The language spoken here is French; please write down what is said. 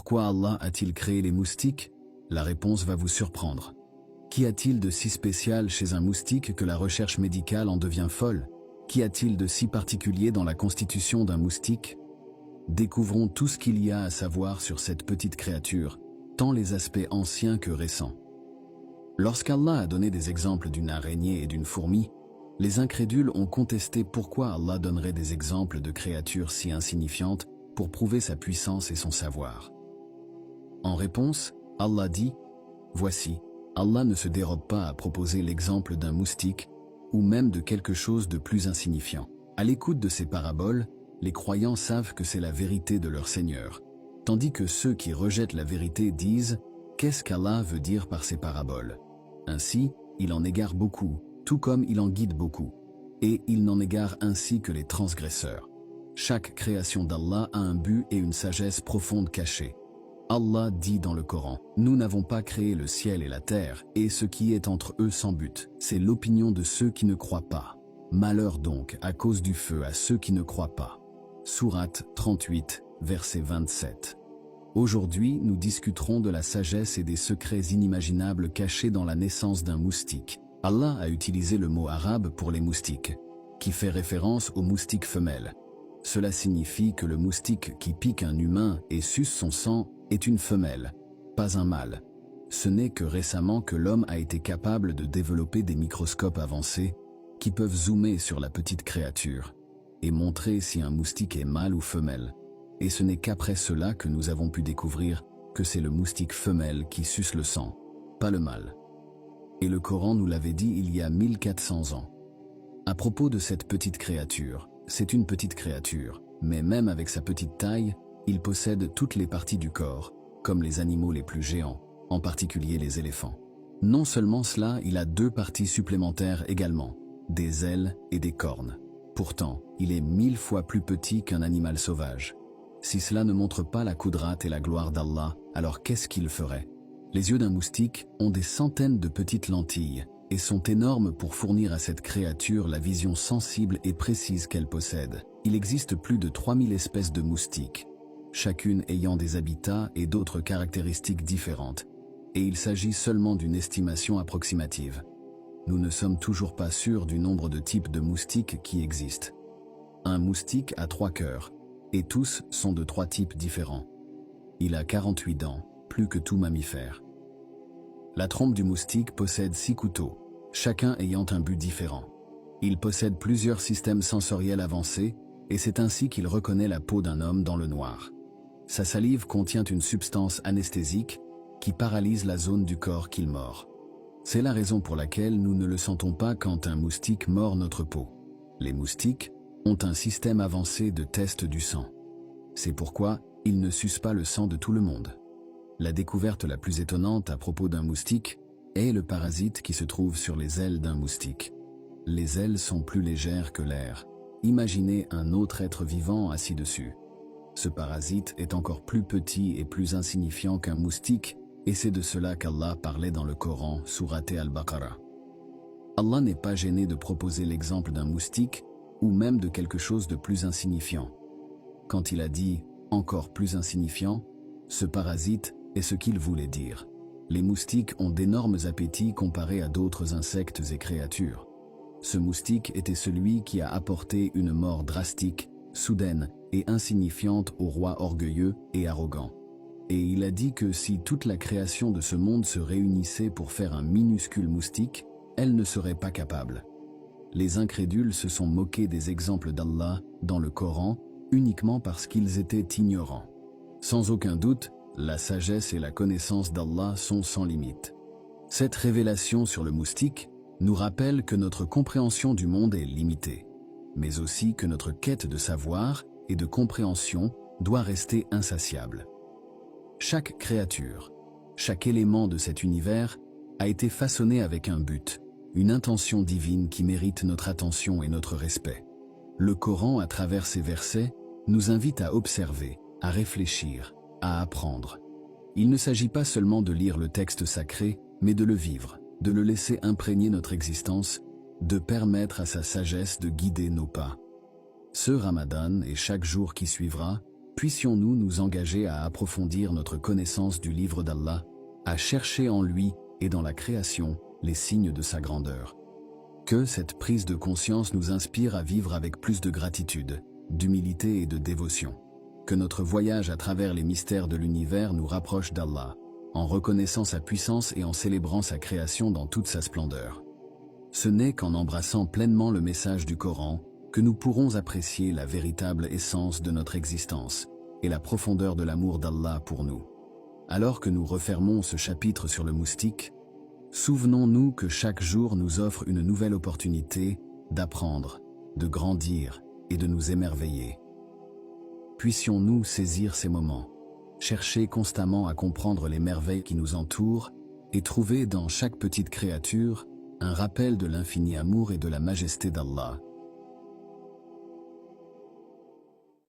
Pourquoi Allah a-t-il créé les moustiques? La réponse va vous surprendre. Qu'y a-t-il de si spécial chez un moustique que la recherche médicale en devient folle? Qu'y a-t-il de si particulier dans la constitution d'un moustique? Découvrons tout ce qu'il y a à savoir sur cette petite créature, tant les aspects anciens que récents. Lorsqu'Allah a donné des exemples d'une araignée et d'une fourmi, les incrédules ont contesté pourquoi Allah donnerait des exemples de créatures si insignifiantes pour prouver sa puissance et son savoir. En réponse, Allah dit « Voici, Allah ne se dérobe pas à proposer l'exemple d'un moustique ou même de quelque chose de plus insignifiant. » À l'écoute de ces paraboles, les croyants savent que c'est la vérité de leur Seigneur, tandis que ceux qui rejettent la vérité disent « Qu'est-ce qu'Allah veut dire par ces paraboles ?» Ainsi, il en égare beaucoup, tout comme il en guide beaucoup. Et il n'en égare ainsi que les transgresseurs. Chaque création d'Allah a un but et une sagesse profonde cachée. Allah dit dans le Coran, « Nous n'avons pas créé le ciel et la terre, et ce qui est entre eux sans but. C'est l'opinion de ceux qui ne croient pas. Malheur donc à cause du feu à ceux qui ne croient pas. » Sourate 38, verset 27. Aujourd'hui, nous discuterons de la sagesse et des secrets inimaginables cachés dans la naissance d'un moustique. Allah a utilisé le mot arabe pour les moustiques, qui fait référence aux moustiques femelles. Cela signifie que le moustique qui pique un humain et suce son sang est une femelle, pas un mâle. Ce n'est que récemment que l'homme a été capable de développer des microscopes avancés qui peuvent zoomer sur la petite créature et montrer si un moustique est mâle ou femelle. Et ce n'est qu'après cela que nous avons pu découvrir que c'est le moustique femelle qui suce le sang, pas le mâle. Et le Coran nous l'avait dit il y a 1400 ans. À propos de cette petite créature, c'est une petite créature, mais même avec sa petite taille, il possède toutes les parties du corps, comme les animaux les plus géants, en particulier les éléphants. Non seulement cela, il a 2 parties supplémentaires également, des ailes et des cornes. Pourtant, il est 1000 fois plus petit qu'un animal sauvage. Si cela ne montre pas la qudrate et la gloire d'Allah, alors qu'est-ce qu'il ferait? Les yeux d'un moustique ont des centaines de petites lentilles et sont énormes pour fournir à cette créature la vision sensible et précise qu'elle possède. Il existe plus de 3000 espèces de moustiques, chacune ayant des habitats et d'autres caractéristiques différentes, et il s'agit seulement d'une estimation approximative. Nous ne sommes toujours pas sûrs du nombre de types de moustiques qui existent. Un moustique a 3 cœurs, et tous sont de 3 types différents. Il a 48 dents, plus que tout mammifère. La trompe du moustique possède 6 couteaux, chacun ayant un but différent. Il possède plusieurs systèmes sensoriels avancés, et c'est ainsi qu'il reconnaît la peau d'un homme dans le noir. Sa salive contient une substance anesthésique qui paralyse la zone du corps qu'il mord. C'est la raison pour laquelle nous ne le sentons pas quand un moustique mord notre peau. Les moustiques ont un système avancé de test du sang. C'est pourquoi ils ne sucent pas le sang de tout le monde. La découverte la plus étonnante à propos d'un moustique est le parasite qui se trouve sur les ailes d'un moustique. Les ailes sont plus légères que l'air. Imaginez un autre être vivant assis dessus. Ce parasite est encore plus petit et plus insignifiant qu'un moustique, et c'est de cela qu'Allah parlait dans le Coran, sourate Al-Baqarah. Allah n'est pas gêné de proposer l'exemple d'un moustique ou même de quelque chose de plus insignifiant. Quand il a dit « encore plus insignifiant », ce parasite est ce qu'il voulait dire. Les moustiques ont d'énormes appétits comparés à d'autres insectes et créatures. Ce moustique était celui qui a apporté une mort drastique, soudaine et insignifiante au roi orgueilleux et arrogant. Et il a dit que si toute la création de ce monde se réunissait pour faire un minuscule moustique, elle ne serait pas capable. Les incrédules se sont moqués des exemples d'Allah dans le Coran uniquement parce qu'ils étaient ignorants. Sans aucun doute, la sagesse et la connaissance d'Allah sont sans limite. Cette révélation sur le moustique nous rappelle que notre compréhension du monde est limitée, mais aussi que notre quête de savoir et de compréhension doit rester insatiable. Chaque créature, chaque élément de cet univers a été façonné avec un but, une intention divine qui mérite notre attention et notre respect. Le Coran, à travers ces versets, nous invite à observer, à réfléchir, à apprendre. Il ne s'agit pas seulement de lire le texte sacré, mais de le vivre, de le laisser imprégner notre existence, de permettre à sa sagesse de guider nos pas. Ce Ramadan et chaque jour qui suivra, puissions-nous nous engager à approfondir notre connaissance du livre d'Allah, à chercher en lui et dans la création les signes de sa grandeur. Que cette prise de conscience nous inspire à vivre avec plus de gratitude, d'humilité et de dévotion. Que notre voyage à travers les mystères de l'univers nous rapproche d'Allah, en reconnaissant sa puissance et en célébrant sa création dans toute sa splendeur. Ce n'est qu'en embrassant pleinement le message du Coran que nous pourrons apprécier la véritable essence de notre existence et la profondeur de l'amour d'Allah pour nous. Alors que nous refermons ce chapitre sur le moustique, souvenons-nous que chaque jour nous offre une nouvelle opportunité d'apprendre, de grandir et de nous émerveiller. Puissions-nous saisir ces moments, chercher constamment à comprendre les merveilles qui nous entourent et trouver dans chaque petite créature un rappel de l'infini amour et de la majesté d'Allah.